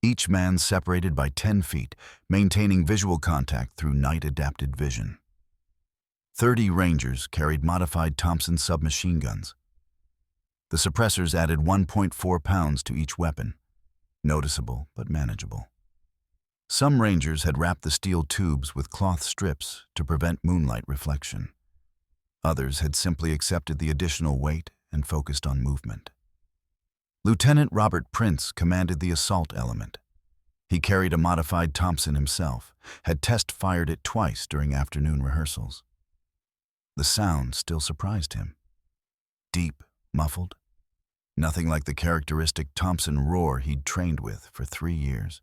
each man separated by 10 feet, maintaining visual contact through night-adapted vision. 30 rangers carried modified Thompson submachine guns. The suppressors added 1.4 pounds to each weapon, noticeable but manageable. Some rangers had wrapped the steel tubes with cloth strips to prevent moonlight reflection. Others had simply accepted the additional weight and focused on movement. Lieutenant Robert Prince commanded the assault element. He carried a modified Thompson himself, had test-fired it twice during afternoon rehearsals. The sound still surprised him. Deep, muffled. Nothing like the characteristic Thompson roar he'd trained with for 3 years.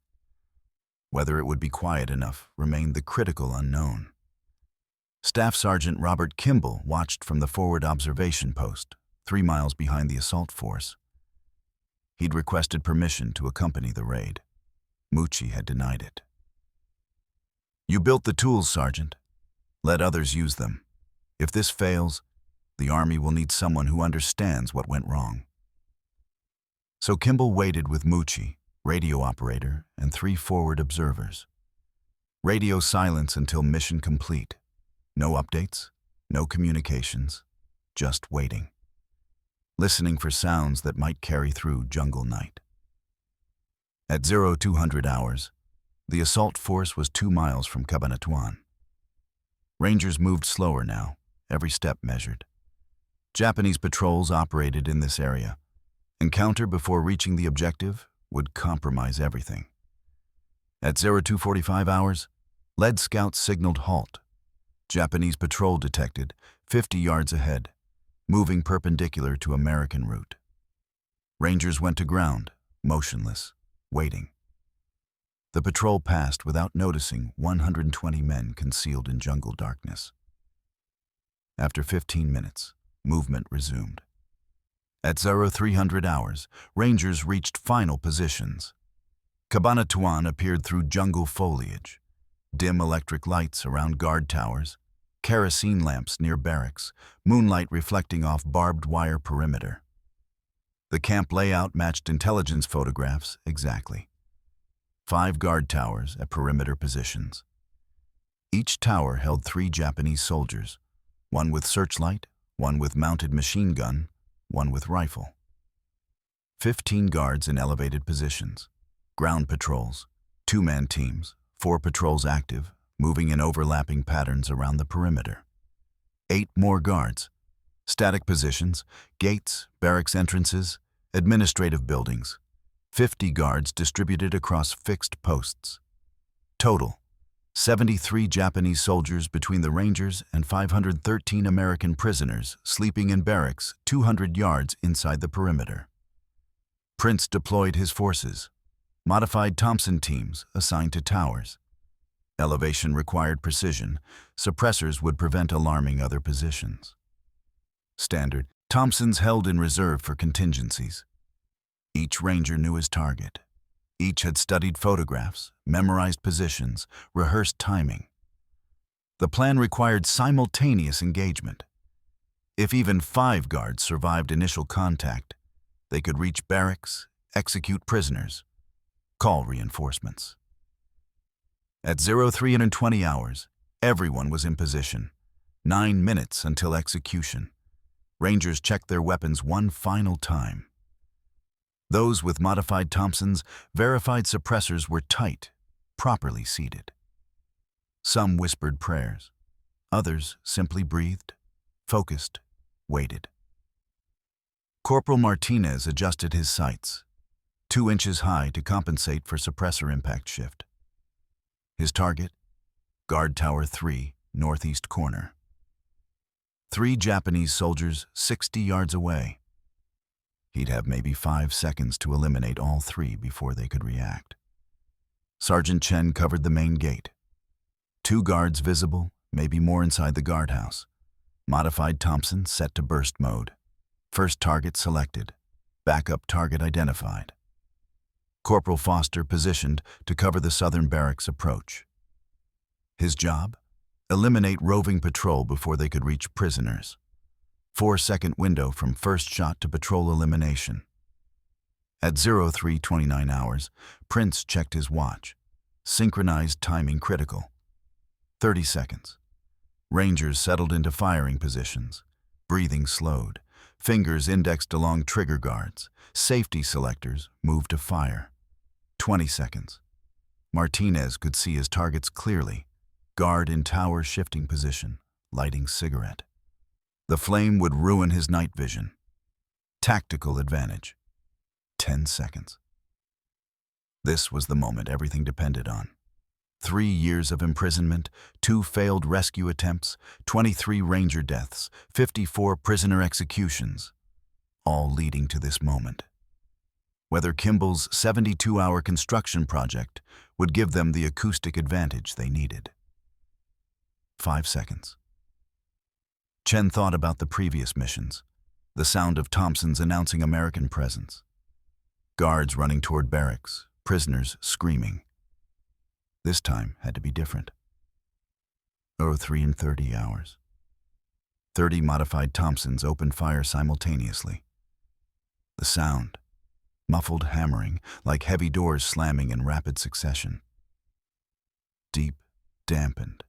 Whether it would be quiet enough remained the critical unknown. Staff Sergeant Robert Kimball watched from the forward observation post, 3 miles behind the assault force. He'd requested permission to accompany the raid. Mucci had denied it. "You built the tools, Sergeant. Let others use them. If this fails, the Army will need someone who understands what went wrong." So Kimball waited with Mucci, radio operator, and 3 forward observers. Radio silence until mission complete. No updates, no communications, just waiting. Listening for sounds that might carry through jungle night. At 0200 hours, the assault force was 2 miles from Cabanatuan. Rangers moved slower now, every step measured. Japanese patrols operated in this area. Encounter before reaching the objective would compromise everything. At 0245 hours, lead scouts signaled halt. Japanese patrol detected 50 yards ahead, moving perpendicular to American route. Rangers went to ground, motionless, waiting. The patrol passed without noticing 120 men concealed in jungle darkness. After 15 minutes, movement resumed. At 0300 hours, Rangers reached final positions. Cabanatuan appeared through jungle foliage, dim electric lights around guard towers, kerosene lamps near barracks, moonlight reflecting off barbed wire perimeter. The camp layout matched intelligence photographs exactly. 5 guard towers at perimeter positions. Each tower held 3 Japanese soldiers, one with searchlight, one with mounted machine gun, one with rifle. 15 guards in elevated positions. Ground patrols, 2-man teams, 4 patrols active, moving in overlapping patterns around the perimeter. 8 more guards. Static positions, gates, barracks entrances, administrative buildings. 50 guards distributed across fixed posts. Total, 73 Japanese soldiers between the Rangers and 513 American prisoners sleeping in barracks 200 yards inside the perimeter. Prince deployed his forces. Modified Thompson teams assigned to towers. Elevation required precision. Suppressors would prevent alarming other positions. Standard, Thompsons held in reserve for contingencies. Each Ranger knew his target. Each had studied photographs, memorized positions, rehearsed timing. The plan required simultaneous engagement. If even 5 guards survived initial contact, they could reach barracks, execute prisoners, call reinforcements. At 0320 hours, everyone was in position. 9 minutes until execution. Rangers checked their weapons one final time. Those with modified Thompsons verified suppressors were tight, properly seated. Some whispered prayers. Others simply breathed, focused, waited. Corporal Martinez adjusted his sights, 2 inches high to compensate for suppressor impact shift. His target, Guard Tower 3, northeast corner. 3 Japanese soldiers 60 yards away. He'd have maybe 5 seconds to eliminate all 3 before they could react. Sergeant Chen covered the main gate. 2 guards visible, maybe more inside the guardhouse. Modified Thompson set to burst mode. First target selected. Backup target identified. Corporal Foster positioned to cover the southern barracks approach. His job? Eliminate roving patrol before they could reach prisoners. 4-second window from first shot to patrol elimination. At 03:29 hours, Prince checked his watch. Synchronized timing critical. 30 seconds. Rangers settled into firing positions. Breathing slowed. Fingers indexed along trigger guards. Safety selectors moved to fire. 20 seconds. Martinez could see his targets clearly. Guard in tower shifting position, lighting cigarette. The flame would ruin his night vision. Tactical advantage. 10 seconds. This was the moment everything depended on. 3 years of imprisonment, 2 failed rescue attempts, 23 ranger deaths, 54 prisoner executions, all leading to this moment. Whether Kimball's 72-hour construction project would give them the acoustic advantage they needed. 5 seconds. Chen thought about the previous missions, the sound of Thompson's announcing American presence. Guards running toward barracks, prisoners screaming. This time had to be different. 03:30 hours. 30 modified Thompsons opened fire simultaneously. The sound, muffled hammering, like heavy doors slamming in rapid succession. Deep, dampened.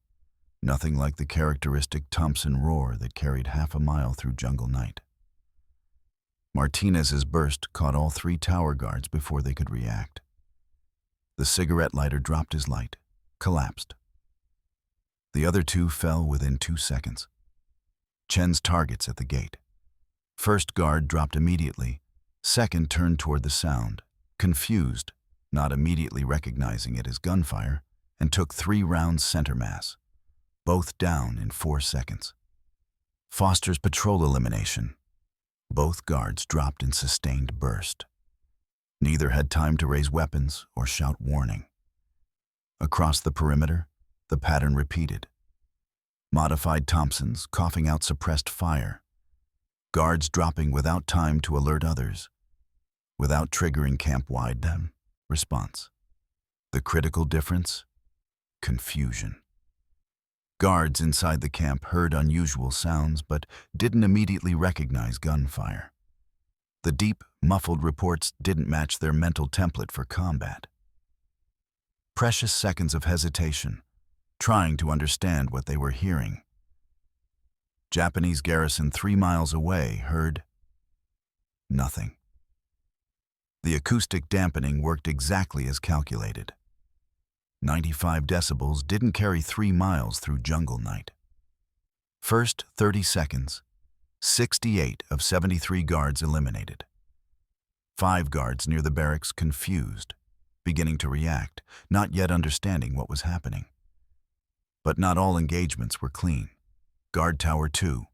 Nothing like the characteristic Thompson roar that carried half a mile through jungle night. Martinez's burst caught all 3 tower guards before they could react. The cigarette lighter dropped his light, collapsed. The other 2 fell within 2 seconds. Chen's targets at the gate. First guard dropped immediately. Second turned toward the sound, confused, not immediately recognizing it as gunfire, and took 3 rounds center mass. Both down in 4 seconds. Foster's patrol elimination. Both guards dropped in sustained burst. Neither had time to raise weapons or shout warning. Across the perimeter, the pattern repeated. Modified Thompsons coughing out suppressed fire. Guards dropping without time to alert others. Without triggering camp-wide response. The critical difference? Confusion. Guards inside the camp heard unusual sounds but didn't immediately recognize gunfire. The deep, muffled reports didn't match their mental template for combat. Precious seconds of hesitation, trying to understand what they were hearing. Japanese garrison 3 miles away heard nothing. The acoustic dampening worked exactly as calculated. 95 decibels didn't carry 3 miles through jungle night. First 30 seconds, 68 of 73 guards eliminated. 5 guards near the barracks confused, beginning to react, not yet understanding what was happening. But not all engagements were clean. Guard Tower 2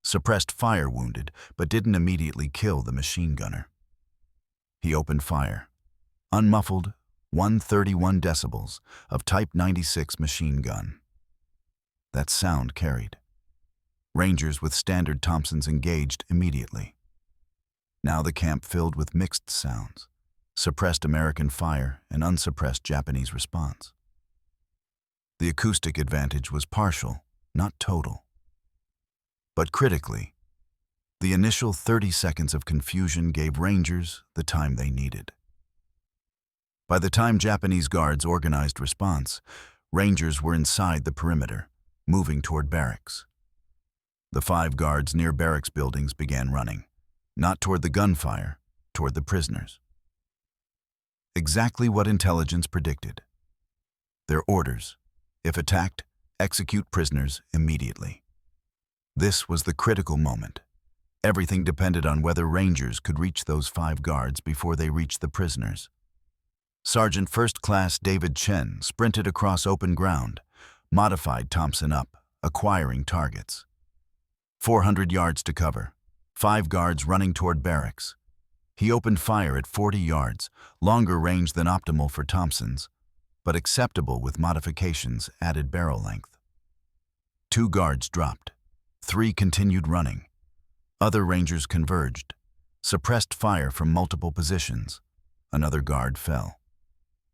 suppressed fire wounded, but didn't immediately kill the machine gunner. He opened fire, unmuffled, 131 decibels of Type 96 machine gun. That sound carried. Rangers with standard Thompsons engaged immediately. Now the camp filled with mixed sounds, suppressed American fire and unsuppressed Japanese response. The acoustic advantage was partial, not total. But critically, the initial 30 seconds of confusion gave Rangers the time they needed. By the time Japanese guards organized response, Rangers were inside the perimeter, moving toward barracks. The 5 guards near barracks buildings began running, not toward the gunfire, toward the prisoners. Exactly what intelligence predicted. Their orders: if attacked, execute prisoners immediately. This was the critical moment. Everything depended on whether Rangers could reach those 5 guards before they reached the prisoners. Sergeant First Class David Chen sprinted across open ground, modified Thompson up, acquiring targets. 400 yards to cover, 5 guards running toward barracks. He opened fire at 40 yards, longer range than optimal for Thompsons, but acceptable with modifications added barrel length. 2 guards dropped. 3 continued running. Other Rangers converged, suppressed fire from multiple positions. Another guard fell.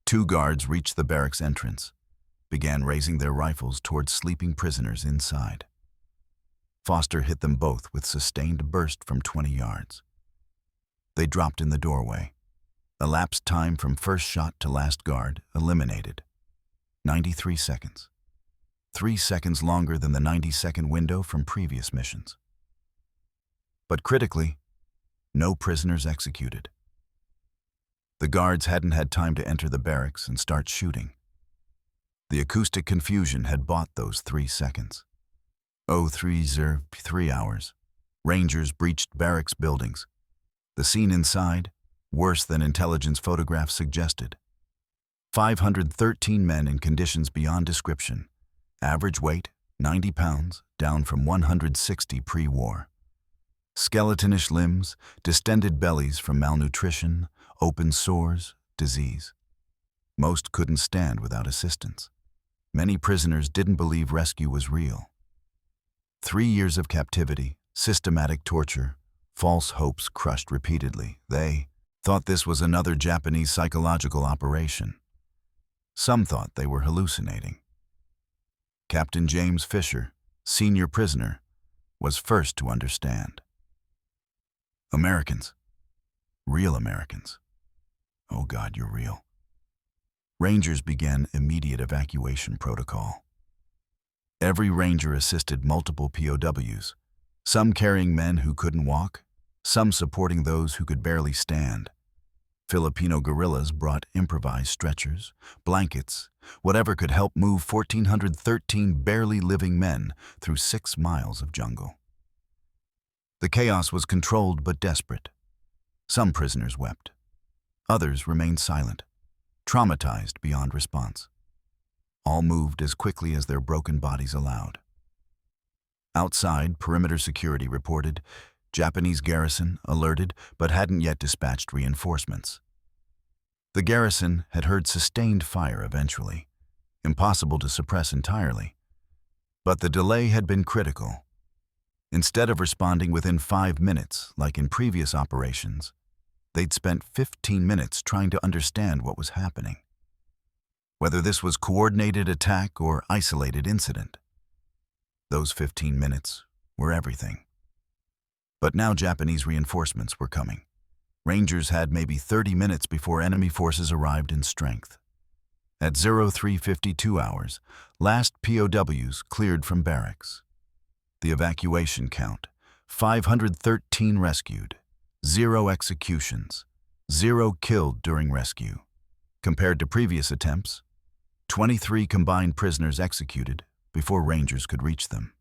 2 guards reached the barracks entrance, began raising their rifles towards sleeping prisoners inside. Foster hit them both with sustained burst from 20 yards. They dropped in the doorway. Elapsed time from first shot to last guard eliminated. 93 seconds. 3 seconds longer than the 90-second window from previous missions. But critically, no prisoners executed. The guards hadn't had time to enter the barracks and start shooting. The acoustic confusion had bought those 3 seconds. 3 hours. Rangers breached barracks buildings. The scene inside, worse than intelligence photographs suggested. 513 men in conditions beyond description. Average weight, 90 pounds, down from 160 pre-war. Skeletonish limbs, distended bellies from malnutrition, open sores, disease. Most couldn't stand without assistance. Many prisoners didn't believe rescue was real. 3 years of captivity, systematic torture, false hopes crushed repeatedly. They thought this was another Japanese psychological operation. Some thought they were hallucinating. Captain James Fisher, senior prisoner, was first to understand. Americans. Real Americans. Oh God, you're real. Rangers began immediate evacuation protocol. Every Ranger assisted multiple POWs, some carrying men who couldn't walk, some supporting those who could barely stand. Filipino guerrillas brought improvised stretchers, blankets, whatever could help move 1,413 barely living men through 6 miles of jungle. The chaos was controlled but desperate. Some prisoners wept. Others remained silent, traumatized beyond response. All moved as quickly as their broken bodies allowed. Outside, perimeter security reported, Japanese garrison alerted but hadn't yet dispatched reinforcements. The garrison had heard sustained fire eventually, impossible to suppress entirely. But the delay had been critical. Instead of responding within 5 minutes, like in previous operations, they'd spent 15 minutes trying to understand what was happening. Whether this was coordinated attack or isolated incident. Those 15 minutes were everything. But now Japanese reinforcements were coming. Rangers had maybe 30 minutes before enemy forces arrived in strength. At 03:52 hours, last POWs cleared from barracks. The evacuation count, 513 rescued, 0 executions, 0 killed during rescue. Compared to previous attempts, 23 combined prisoners executed before Rangers could reach them.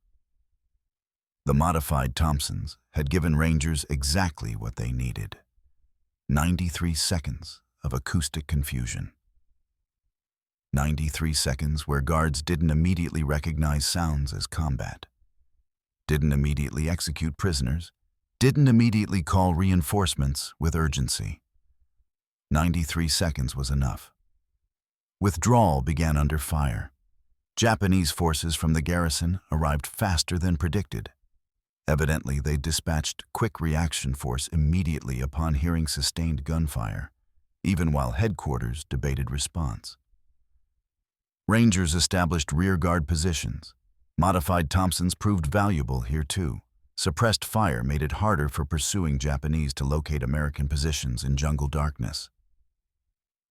The modified Thompsons had given Rangers exactly what they needed. 93 seconds of acoustic confusion. 93 seconds where guards didn't immediately recognize sounds as combat. Didn't immediately execute prisoners. Didn't immediately call reinforcements with urgency. 93 seconds was enough. Withdrawal began under fire. Japanese forces from the garrison arrived faster than predicted. Evidently, they dispatched quick reaction force immediately upon hearing sustained gunfire, even while headquarters debated response. Rangers established rearguard positions. Modified Thompsons proved valuable here too. Suppressed fire made it harder for pursuing Japanese to locate American positions in jungle darkness.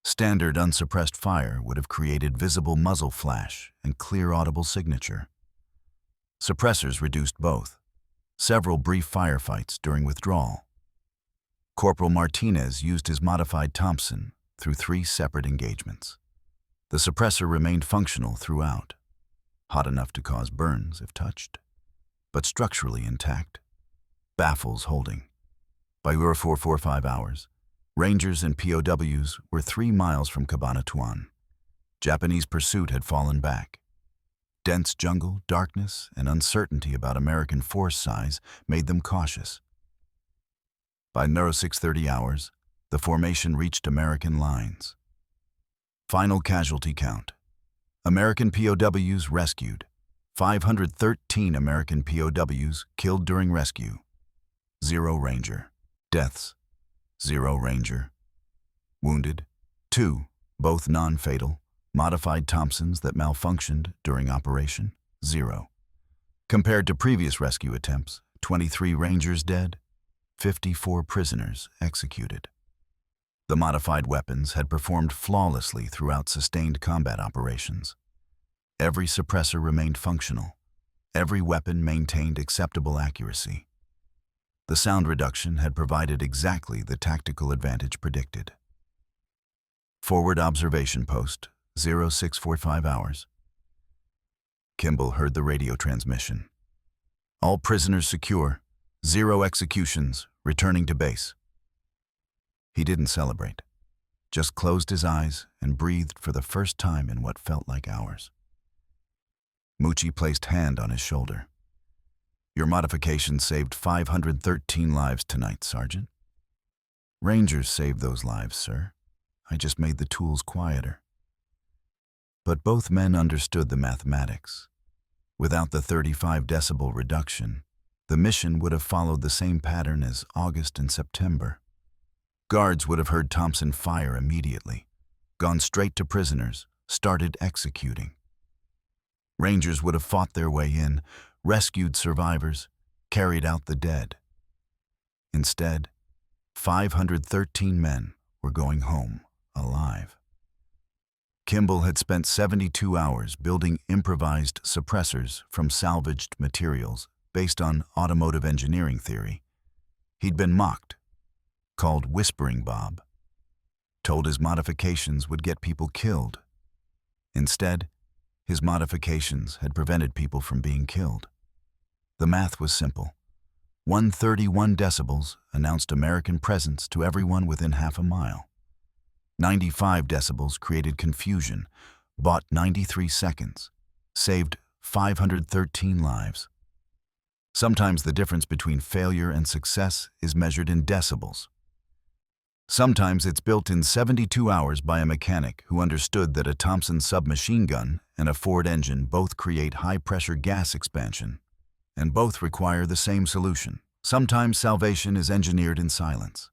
Standard unsuppressed fire would have created visible muzzle flash and clear audible signature. Suppressors reduced both. Several brief firefights during withdrawal. Corporal Martinez used his modified Thompson through 3 separate engagements. The suppressor remained functional throughout, hot enough to cause burns if touched, but structurally intact, baffles holding. By 4:45 hours, Rangers and POWs were 3 miles from Cabanatuan. Japanese pursuit had fallen back. Dense jungle, darkness, and uncertainty about American force size made them cautious. By 06:30 hours, the formation reached American lines. Final casualty count. American POWs rescued, 513 American POWs killed during rescue. 0 Ranger. Deaths. 0 Ranger. Wounded. 2, both non-fatal, modified Thompsons that malfunctioned during operation. 0. Compared to previous rescue attempts, 23 Rangers dead, 54 prisoners executed. The modified weapons had performed flawlessly throughout sustained combat operations. Every suppressor remained functional. Every weapon maintained acceptable accuracy. The sound reduction had provided exactly the tactical advantage predicted. Forward observation post, 0645 hours. Kimball heard the radio transmission. All prisoners secure. 0 executions. Returning to base. He didn't celebrate, just closed his eyes and breathed for the first time in what felt like hours. Moochie placed hand on his shoulder. Your modification saved 513 lives tonight, Sergeant. Rangers saved those lives, sir. I just made the tools quieter. But both men understood the mathematics. Without the 35 decibel reduction, the mission would have followed the same pattern as August and September. Guards would have heard Thompson fire immediately, gone straight to prisoners, started executing. Rangers would have fought their way in, rescued survivors, carried out the dead. Instead, 513 men were going home alive. Kimball had spent 72 hours building improvised suppressors from salvaged materials based on automotive engineering theory. He'd been mocked, called Whispering Bob, told his modifications would get people killed. Instead, his modifications had prevented people from being killed. The math was simple. 131 decibels announced American presence to everyone within half a mile. 95 decibels created confusion, bought 93 seconds, saved 513 lives. Sometimes the difference between failure and success is measured in decibels. Sometimes it's built in 72 hours by a mechanic who understood that a Thompson submachine gun and a Ford engine both create high-pressure gas expansion, and both require the same solution. Sometimes salvation is engineered in silence.